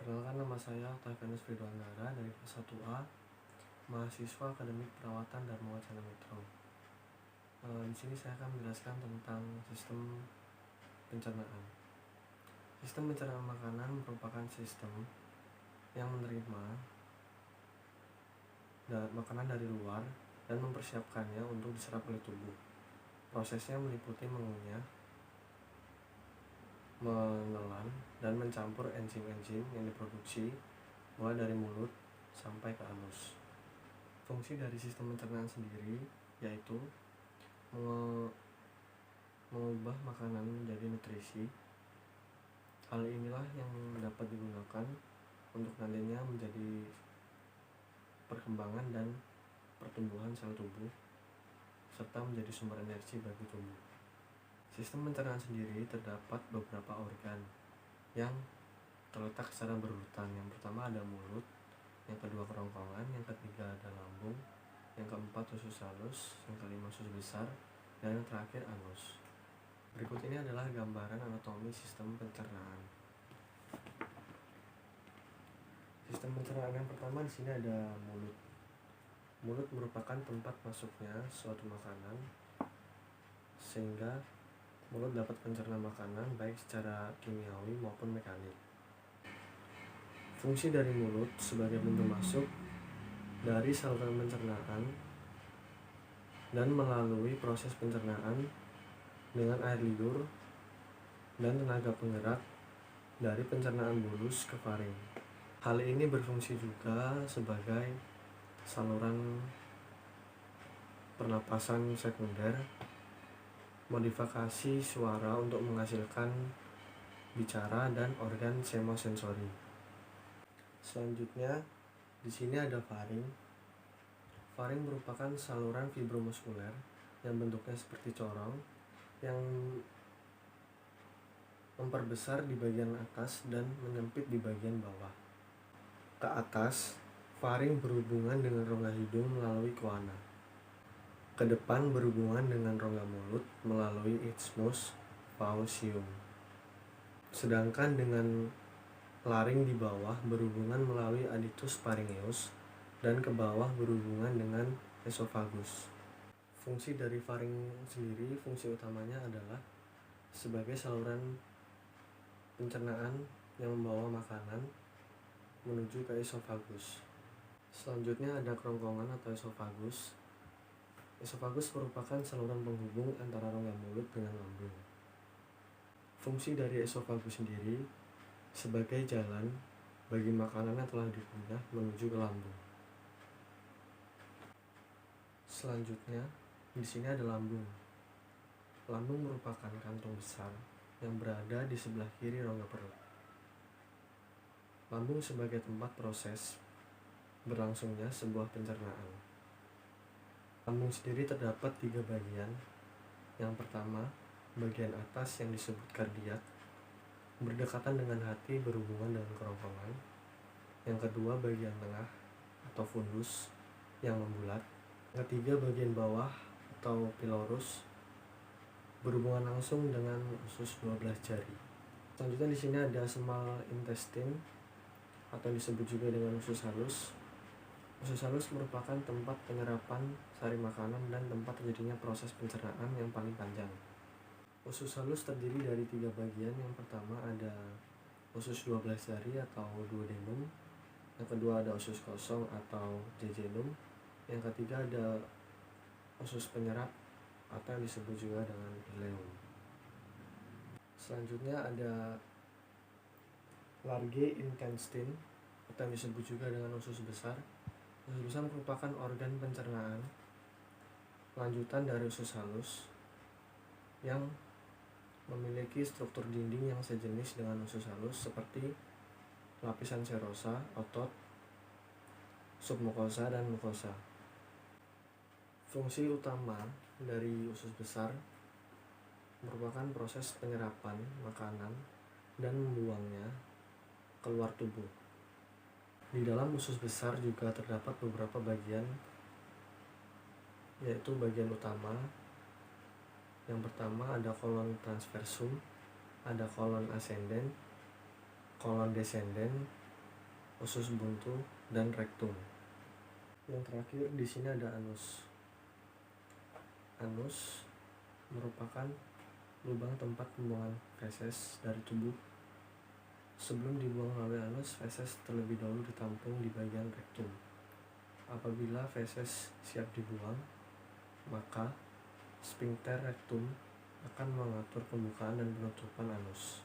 Perkenalkan, nama saya Octavianus Fridwanggara dari kelas 1A, mahasiswa Akademik Perawatan Dharma Wacana Mitra. Di sini saya akan menjelaskan tentang sistem pencernaan. Sistem pencernaan makanan merupakan sistem yang menerima makanan dari luar dan mempersiapkannya untuk diserap oleh tubuh. Prosesnya meliputi mengunyah, menelan, dan mencampur enzim-enzim yang diproduksi mulai dari mulut sampai ke anus. Fungsi dari sistem pencernaan sendiri yaitu mengubah makanan menjadi nutrisi. Hal inilah yang dapat digunakan untuk nantinya menjadi perkembangan dan pertumbuhan sel tubuh serta menjadi sumber energi bagi tubuh. Sistem pencernaan sendiri terdapat beberapa organ yang terletak secara berurutan. Yang pertama ada mulut, yang kedua kerongkongan, yang ketiga ada lambung, yang keempat usus halus, yang kelima usus besar, dan yang terakhir anus. Berikut ini adalah gambaran anatomi sistem pencernaan. Sistem pencernaan yang pertama di sini ada mulut. Mulut merupakan tempat masuknya suatu makanan sehingga mulut dapat mencerna makanan baik secara kimiawi maupun mekanik. Fungsi dari mulut sebagai pintu masuk dari saluran pencernaan dan melalui proses pencernaan dengan air liur dan tenaga penggerak dari pencernaan bulus ke faring. Hal ini berfungsi juga sebagai saluran pernapasan sekunder, modifikasi suara untuk menghasilkan bicara, dan organ semosensori. Selanjutnya di sini ada faring. Faring merupakan saluran fibromuskuler yang bentuknya seperti corong yang memperbesar di bagian atas dan menyempit di bagian bawah. Ke atas, faring berhubungan dengan rongga hidung melalui coana. Ke depan berhubungan dengan rongga mulut melalui isthmus faecium. Sedangkan dengan laring di bawah berhubungan melalui adductus pharyngeus dan ke bawah berhubungan dengan esofagus. Fungsi dari faring sendiri, fungsi utamanya adalah sebagai saluran pencernaan yang membawa makanan menuju ke esofagus. Selanjutnya ada kerongkongan atau esofagus. Esofagus merupakan saluran penghubung antara rongga mulut dengan lambung. Fungsi dari esofagus sendiri sebagai jalan bagi makanan yang telah dikunyah menuju ke lambung. Selanjutnya, di sini ada lambung. Lambung merupakan kantung besar yang berada di sebelah kiri rongga perut. Lambung sebagai tempat proses berlangsungnya sebuah pencernaan. Lambung sendiri terdapat 3 bagian. Yang pertama, bagian atas yang disebut kardiak, berdekatan dengan hati berhubungan dengan kerongkongan. Yang kedua, bagian tengah atau fundus yang membulat. Yang ketiga, bagian bawah atau pilorus berhubungan langsung dengan usus 12 jari. Selanjutnya di sini ada small intestine atau disebut juga dengan usus halus. Usus halus merupakan tempat penyerapan sari makanan dan tempat terjadinya proses pencernaan yang paling panjang. Usus halus terdiri dari 3 bagian. Yang pertama ada usus 12 jari atau duodenum. Yang kedua ada usus kosong atau jejunum. Yang ketiga ada usus penyerap atau yang disebut juga dengan ileum. Selanjutnya ada large intestine atau yang disebut juga dengan usus besar. Usus besar merupakan organ pencernaan lanjutan dari usus halus yang memiliki struktur dinding yang sejenis dengan usus halus seperti lapisan serosa, otot, submukosa, dan mukosa. Fungsi utama dari usus besar merupakan proses penyerapan makanan dan membuangnya keluar tubuh. Di dalam usus besar juga terdapat beberapa bagian, yaitu bagian utama. Yang pertama ada kolon transversum, ada kolon ascendens, kolon descendens, usus buntu, dan rektum. Yang terakhir di sini ada anus. Anus merupakan lubang tempat pembuangan feses dari tubuh. Sebelum dibuang melalui anus, feses terlebih dahulu ditampung di bagian rektum. Apabila feses siap dibuang, maka sphincter rektum akan mengatur pembukaan dan penutupan anus.